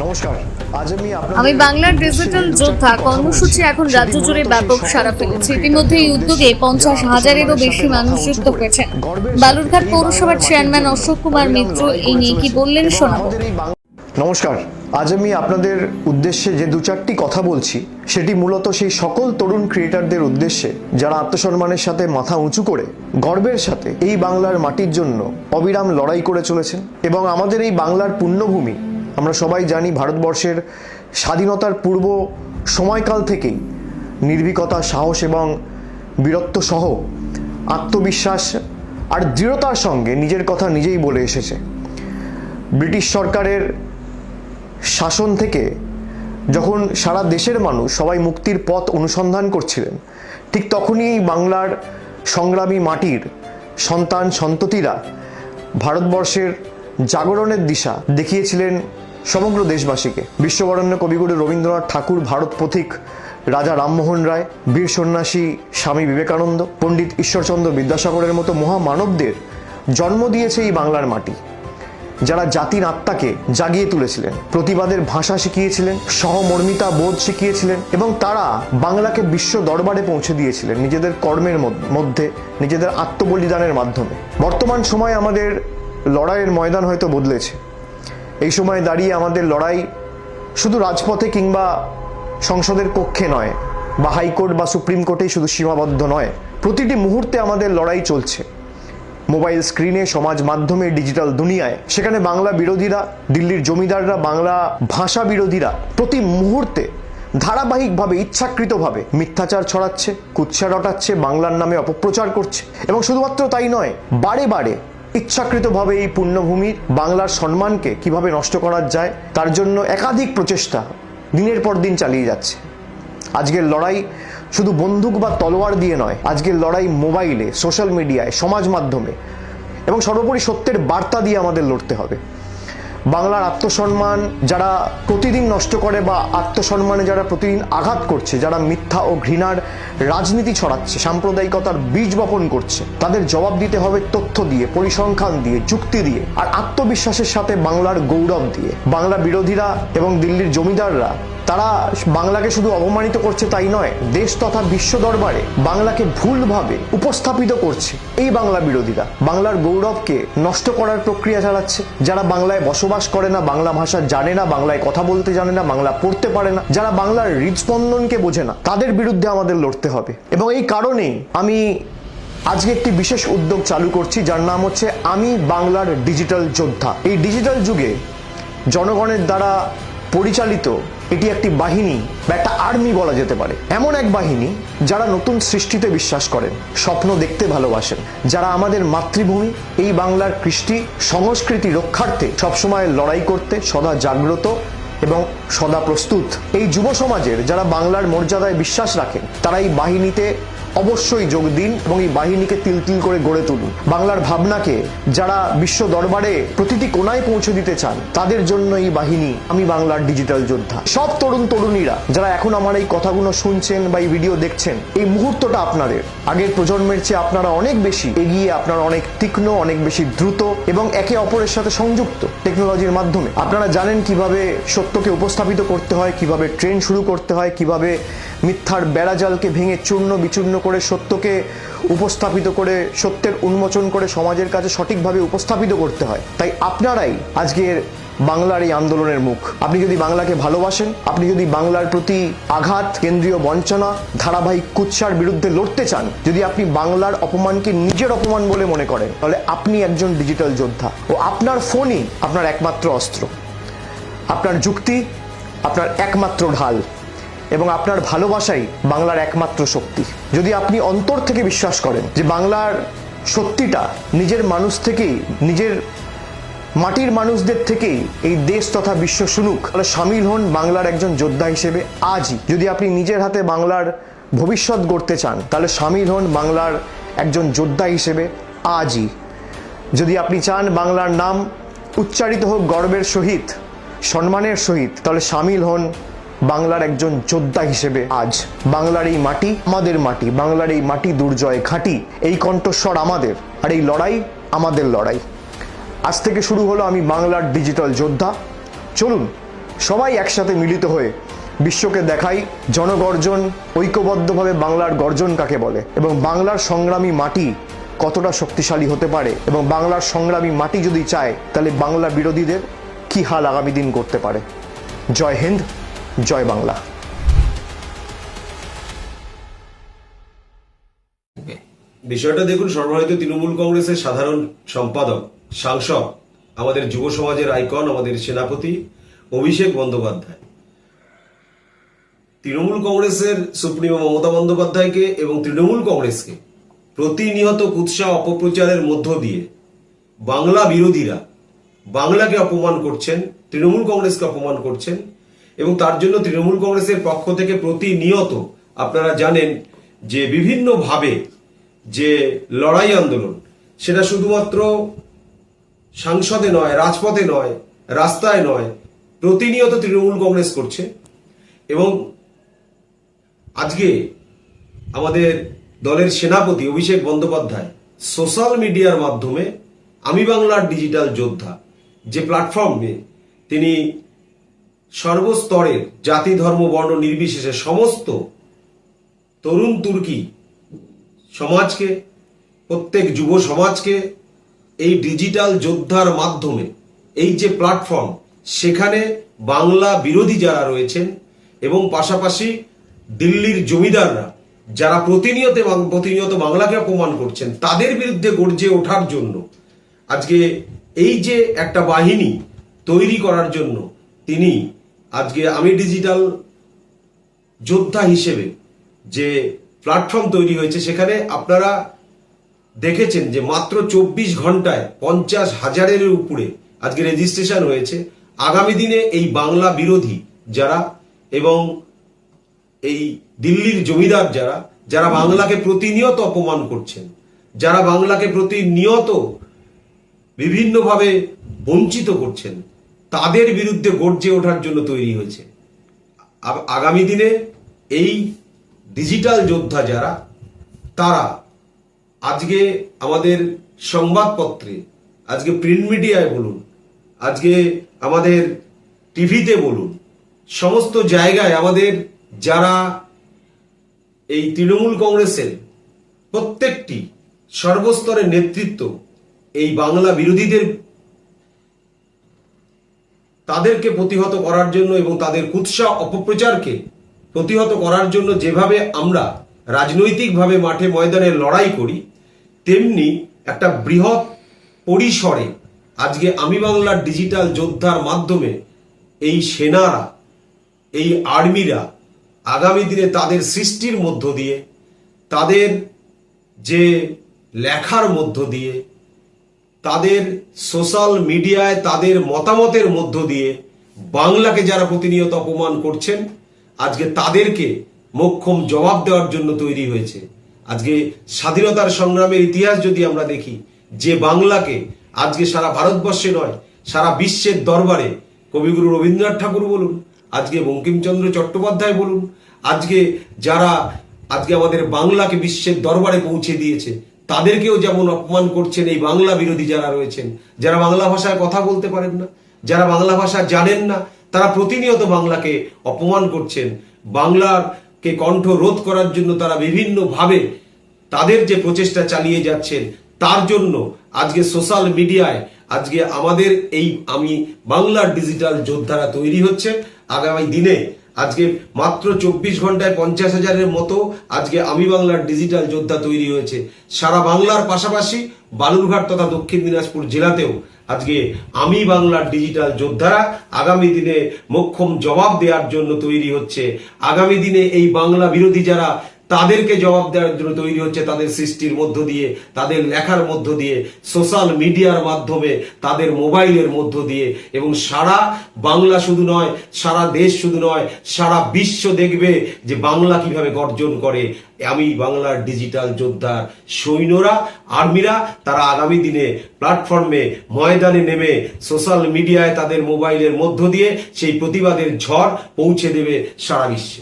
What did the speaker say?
নমস্কার। আজ আমি বাংলার ডিজিটাল যোদ্ধা কর্মসূচি এখন রাজ্য জুড়ে ব্যাপক সাড়া ফেলেছে। ইতিমধ্যে এই উদ্যোগে 50,000-এরও বেশি মানুষ যুক্ত হয়েছেন। বালুরঘাট পৌরসভার চেয়ারম্যান অশোক কুমার মিত্র এই নিয়ে কি বললেন শোনাবো। নমস্কার। আজ আমি আপনাদের উদ্দেশ্যে যে দু চারটি কথা বলছি সেটি মূলত সেই সকল তরুণ ক্রিয়েটারদের উদ্দেশ্যে যারা আত্মসম্মানের সাথে মাথা উঁচু করে গর্বের সাথে এই বাংলার মাটির জন্য অবিরাম লড়াই করে চলেছেন। এবং আমাদের এই বাংলার পুণ্যভূমি, আমরা সবাই জানি ভারতবর্ষের স্বাধীনতার পূর্ব সময়কাল থেকেই নির্ভীকতা, সাহস এবং বীরত্ব সহ আত্মবিশ্বাস আর দৃঢ়তার সঙ্গে নিজের কথা নিজেই বলে এসেছে। ব্রিটিশ সরকারের শাসন থেকে যখন সারা দেশের মানুষ সবাই মুক্তির পথ অনুসন্ধান করছিলেন, ঠিক তখনই এই বাংলার সংগ্রামী মাটির সন্তান সন্ততিরা ভারতবর্ষের জাগরণের দিশা দেখিয়েছিলেন সমগ্র দেশবাসীকে। বিশ্ববরেণ্য কবিগুরু রবীন্দ্রনাথ ঠাকুর, ভারত পথিক রাজা রামমোহন রায়, বীর সন্ন্যাসী স্বামী বিবেকানন্দ, পণ্ডিত ঈশ্বরচন্দ্র বিদ্যাসাগরের মতো মহামানবদের জন্ম দিয়েছে এই বাংলার মাটি, যারা জাতির আত্মাকে জাগিয়ে তুলেছিলেন, প্রতিবাদের ভাষা শিখিয়েছিলেন, সহমর্মিতা বোধ শিখিয়েছিলেন এবং তারা বাংলাকে বিশ্ব দরবারে পৌঁছে দিয়েছিলেন নিজেদের কর্মের মধ্যে, নিজেদের আত্মবলিদানের মাধ্যমে। বর্তমান সময়ে আমাদের লড়াইয়ের ময়দান হয়তো বদলেছে। এই সময় দাঁড়িয়ে আমাদের লড়াই শুধু রাজপথে কিংবা সংসদের কক্ষে নয়, বা হাইকোর্ট বা সুপ্রিম কোর্টেই শুধু সীমাবদ্ধ নয়। প্রতিটি মুহূর্তে আমাদের লড়াই চলছে মোবাইল স্ক্রিনে, সমাজ মাধ্যমে, ডিজিটাল দুনিয়ায়। সেখানে বাংলা বিরোধীরা, দিল্লির জমিদাররা, বাংলা ভাষা বিরোধীরা প্রতি মুহূর্তে ধারাবাহিকভাবে, ইচ্ছাকৃতভাবে মিথ্যাচার ছড়াচ্ছে, কুৎসা রটাচ্ছে, বাংলার নামে অপপ্রচার করছে। এবং শুধুমাত্র তাই নয়, বারে বারে ইচ্ছাকৃতভাবে এই পুণ্যভূমির বাংলার সম্মানকে কিভাবে নষ্ট করা যায় তার জন্য একাধিক প্রচেষ্টা দিনের পর দিন চালিয়ে যাচ্ছে। আজকের লড়াই শুধু বন্দুক বা তলোয়ার দিয়ে নয়, আজকের লড়াই মোবাইলে, সোশ্যাল মিডিয়ায়, সমাজ মাধ্যমে এবং সর্বোপরি সত্যের বার্তা দিয়ে আমাদের লড়তে হবে। বাংলার আত্মসম্মান যারা প্রতিদিন নষ্ট করে বা আত্মসম্মানে যারা প্রতিদিন আঘাত করছে, যারা মিথ্যা ও ঘৃণার রাজনীতি ছড়াচ্ছে, সাম্প্রদায়িকতার বীজ বপন করছে, তাদের জবাব দিতে হবে তথ্য দিয়ে, পরিসংখ্যান দিয়ে, যুক্তি দিয়ে আর আত্মবিশ্বাসের সাথে বাংলার গৌরব দিয়ে। বাংলা বিরোধীরা এবং দিল্লির জমিদাররা তারা বাংলাকে শুধু অপমানিত করছে তাই নয়, দেশ তথা বিশ্ব দরবারে বাংলাকে ভুলভাবে উপস্থাপিত করছে। এই বাংলা বিরোধীরা বাংলার গৌরবকে নষ্ট করার প্রক্রিয়া চালাচ্ছে। যারা বাংলায় বসবাস করে না, বাংলা ভাষা জানে না, বাংলায় কথা বলতে জানে না, বাংলা পড়তে পারে না, যারা বাংলার হৃদস্পন্দনকে বোঝে না, তাদের বিরুদ্ধে আমাদের লড়তে হবে। এবং এই কারণেই আমি আজকে একটি বিশেষ উদ্যোগ চালু করছি, যার নাম হচ্ছে আমি বাংলার ডিজিটাল যোদ্ধা। এই ডিজিটাল যুগে জনগণের দ্বারা পরিচালিত এটি একটি বাহিনী বা একটা আর্মি বলা যেতে পারে। এমন এক বাহিনী যারা নতুন সৃষ্টিতে বিশ্বাস করেন, স্বপ্ন দেখতে ভালোবাসেন, যারা আমাদের মাতৃভূমি এই বাংলার কৃষ্টি সংস্কৃতি রক্ষার্থে সবসময় লড়াই করতে সদা জাগ্রত এবং সদা প্রস্তুত। এই যুব সমাজের যারা বাংলার মর্যাদায় বিশ্বাস রাখেন, তারা এই বাহিনীতে অবশ্যই যোগ দিন এবং এই বাহিনীকে তিল তিল করে গড়ে তুলুন। বাংলার ভাবনাকে যারা বিশ্ব দরবারে প্রতিটি কোণায় পৌঁছে দিতে চান, তাদের জন্য এই বাহিনী আমি বাংলার ডিজিটাল যোদ্ধা। সব তরুণ তরুণীরা যারা এখন আমার এই কথাগুলো শুনছেন বা এই ভিডিও দেখছেন, এই মুহূর্তটা আপনাদের। আগের প্রজন্মের চেয়ে আপনারা অনেক বেশি এগিয়ে, আপনারা অনেক তীক্ষ্ণ, অনেক বেশি দ্রুত এবং একে অপরের সাথে সংযুক্ত টেকনোলজির মাধ্যমে। আপনারা জানেন কিভাবে সত্যকে উপস্থাপিত করতে হয়, কিভাবে ট্রেন শুরু করতে হয়, কিভাবে মিথ্যার বেড়াজালকে ভেঙে চূর্ণ বিচূর্ণ করে সত্যকে উপস্থাপিত করে, সত্যের উন্মোচন করে সমাজের কাছে সঠিকভাবে উপস্থাপিত করতে হয়। তাই আপনারাই আজকের বাংলার এই আন্দোলনের মুখ। আপনি যদি বাংলাকে ভালোবাসেন, আপনি যদি বাংলার প্রতি আঘাত, কেন্দ্রীয় বঞ্চনা, ধারাবাহিক কুৎসার বিরুদ্ধে লড়তে চান, যদি আপনি বাংলার অপমানকে নিজের অপমান বলে মনে করেন, তাহলে আপনি একজন ডিজিটাল যোদ্ধা ও আপনার ফোনই আপনার একমাত্র অস্ত্র, আপনার যুক্তি আপনার একমাত্র ঢাল এবং আপনার ভালোবাসাই বাংলার একমাত্র শক্তি। যদি আপনি অন্তর থেকে বিশ্বাস করেন যে বাংলার সত্যিটা নিজের মানুষ থেকেই, নিজের মাটির মানুষদের থেকেই এই দেশ তথা বিশ্ব শুনুক, তাহলে সামিল হন বাংলার একজন যোদ্ধা হিসেবে আজই। যদি আপনি নিজের হাতে বাংলার ভবিষ্যৎ গড়তে চান, তাহলে সামিল হন বাংলার একজন যোদ্ধা হিসেবে আজই। যদি আপনি চান বাংলার নাম উচ্চারিত হোক গর্বের সহিত, সম্মানের সহিত, তাহলে সামিল হন বাংলার একজন যোদ্ধা হিসেবে আজ। বাংলার এই মাটি আমাদের মাটি, বাংলার এই মাটি দুর্জয় ঘাঁটি, এই কণ্ঠস্বর আমাদের, আর এই লড়াই আমাদের লড়াই। আজ থেকে শুরু হলো আমি বাংলার ডিজিটাল যোদ্ধা। চলুন সবাই একসাথে মিলিত হয়ে বিশ্বকে দেখাই জনগর্জন, ঐক্যবদ্ধভাবে বাংলার গর্জন কাকে বলে এবং বাংলার সংগ্রামী মাটি কতটা শক্তিশালী হতে পারে, এবং বাংলার সংগ্রামী মাটি যদি চায় তাহলে বাংলা বিরোধীদের কি হাল আগামী দিন করতে পারে। জয় হিন্দ, জয় বাংলা। বিষয়টা দেখুন, সর্বভারতীয় তৃণমূল কংগ্রেসের সাধারণ সম্পাদক, সাংসদ, আমাদের যুব সমাজের আইকন, আমাদের সেনাপতি অভিষেক বন্দ্যোপাধ্যায় তৃণমূল কংগ্রেসের সুপ্রিমো মমতা বন্দ্যোপাধ্যায়কে এবং তৃণমূল কংগ্রেসকে প্রতিনিয়ত কুৎসা অপপ্রচারের মধ্য দিয়ে বাংলা বিরোধীরা বাংলাকে অপমান করছেন, তৃণমূল কংগ্রেসকে অপমান করছেন, এবং তার জন্য তৃণমূল কংগ্রেসের পক্ষ থেকে প্রতিনিয়ত আপনারা জানেন যে বিভিন্নভাবে যে লড়াই আন্দোলন, সেটা শুধুমাত্র সংসদে নয়, রাজপথে নয়, রাস্তায় নয়, প্রতিনিয়ত তৃণমূল কংগ্রেস করছে। এবং আজকে আমাদের দলের সেনাপতি অভিষেক বন্দ্যোপাধ্যায় সোশ্যাল মিডিয়ার মাধ্যমে আমি বাংলার ডিজিটাল যোদ্ধা যে প্ল্যাটফর্মে তিনি সর্বস্তরের জাতি, ধর্ম, বর্ণ নির্বিশেষে সমস্ত তরুণ তুর্কি সমাজকে, প্রত্যেক যুব সমাজকে এই ডিজিটাল যোদ্ধার মাধ্যমে এই যে প্ল্যাটফর্ম, সেখানে বাংলা বিরোধী যারা রয়েছেন এবং পাশাপাশি দিল্লির জমিদাররা যারা প্রতিনিয়ত বাংলাকে অপমান করছেন, তাদের বিরুদ্ধে গর্জে ওঠার জন্য আজকে এই যে একটা বাহিনী তৈরি করার জন্য তিনি আজকে আমি ডিজিটাল যোদ্ধা হিসেবে যে প্ল্যাটফর্ম তৈরি হয়েছে, সেখানে আপনারা দেখেছেন যে মাত্র 24 ঘন্টায় 50,000-এর উপরে আজকে রেজিস্ট্রেশন হয়েছে। আগামী দিনে এই বাংলা বিরোধী যারা এবং এই দিল্লির জমিদার যারা বাংলাকে প্রতিনিয়ত অপমান করছেন, যারা বাংলাকে প্রতিনিয়ত বিভিন্নভাবে বঞ্চিত করছেন, তাদের বিরুদ্ধে গর্জে ওঠার জন্য তৈরি হয়েছে। আগামী দিনে এই ডিজিটাল যোদ্ধা যারা, তারা আজকে আমাদের সংবাদপত্রে, আজকে প্রিন্ট মিডিয়ায় বলুন, আজকে আমাদের টিভিতে বলুন, সমস্ত জায়গায় আমাদের যারা এই তৃণমূল কংগ্রেসের প্রত্যেকটি সর্বস্তরের নেতৃত্ব এই বাংলা বিরোধীদের তাদেরকে প্রতিহত করার জন্য এবং তাদের কুৎসা অপপ্রচারকে প্রতিহত করার জন্য যেভাবে আমরা রাজনৈতিকভাবে মাঠে ময়দানে লড়াই করি, তেমনি একটা বৃহৎ পরিসরে আজকে আমি বাংলার ডিজিটাল যোদ্ধার মাধ্যমে এই সেনারা, এই আর্মিরা আগামী দিনে তাদের সৃষ্টির মধ্য দিয়ে, তাদের যে লেখার মধ্য দিয়ে, তাদের সোশ্যাল মিডিয়ায় তাদের মতামতের মধ্য দিয়ে বাংলাকে যারা প্রতিনিয়ত অপমান করছেন, আজকে তাদেরকে মোক্ষম জবাব দেওয়ার জন্য তৈরি হয়েছে। আজকে স্বাধীনতার সংগ্রামের ইতিহাস যদি আমরা দেখি, যে বাংলাকে আজকে সারা ভারতবর্ষে নয়, সারা বিশ্বের দরবারে কবিগুরু রবীন্দ্রনাথ ঠাকুর বলুন, আজকে বঙ্কিমচন্দ্র চট্টোপাধ্যায় বলুন, আজকে যারা আজকে আমাদের বাংলাকে বিশ্বের দরবারে পৌঁছে দিয়েছে, তাদেরকেও যেমন অপমান করছেন এই বাংলা বিরোধী যারা রয়েছেন, যারা বাংলা ভাষায় কথা বলতে পারেন না, যারা বাংলা ভাষা জানেন না, তারা প্রতিনিয়ত বাংলাকে অপমান করছেন। বাংলাকে কণ্ঠ রোধ করার জন্য তারা বিভিন্নভাবে তাদের যে প্রচেষ্টা চালিয়ে যাচ্ছেন, তার জন্য আজকে সোশ্যাল মিডিয়ায় আজকে আমাদের এই আমি বাংলার ডিজিটাল যোদ্ধারা তৈরি হচ্ছে। আগামী দিনে আজকে মাত্র 24 ঘন্টায় 50,000-এর মতো আজকে আমি বাংলার ডিজিটাল যোদ্ধা তৈরি হয়েছে। সারা বাংলার পাশাপাশি বালুরঘাট তথা দক্ষিণ দিনাজপুর জেলাতেও আজকে আমি বাংলার ডিজিটাল যোদ্ধারা আগামী দিনে মোক্ষম জবাব দেওয়ার জন্য তৈরি হচ্ছে। আগামী দিনে এই বাংলা বিরোধী যারা, তাদেরকে জবাব দেওয়ার জন্য তৈরি হচ্ছে, তাদের সৃষ্টির মধ্য দিয়ে, তাদের লেখার মধ্য দিয়ে, সোশ্যাল মিডিয়ার মাধ্যমে, তাদের মোবাইলের মধ্য দিয়ে। এবং সারা বাংলা শুধু নয়, সারা দেশ শুধু নয়, সারা বিশ্ব দেখবে যে বাংলা কিভাবে গর্জন করে আমি বাংলার ডিজিটাল যোদ্ধার সৈন্যরা, আর্মিরা। তারা আগামী দিনে প্ল্যাটফর্মে ময়দানে নেমে সোশ্যাল মিডিয়ায় তাদের মোবাইলের মধ্য দিয়ে সেই প্রতিবাদের ঝড় পৌঁছে দেবে সারা বিশ্বে।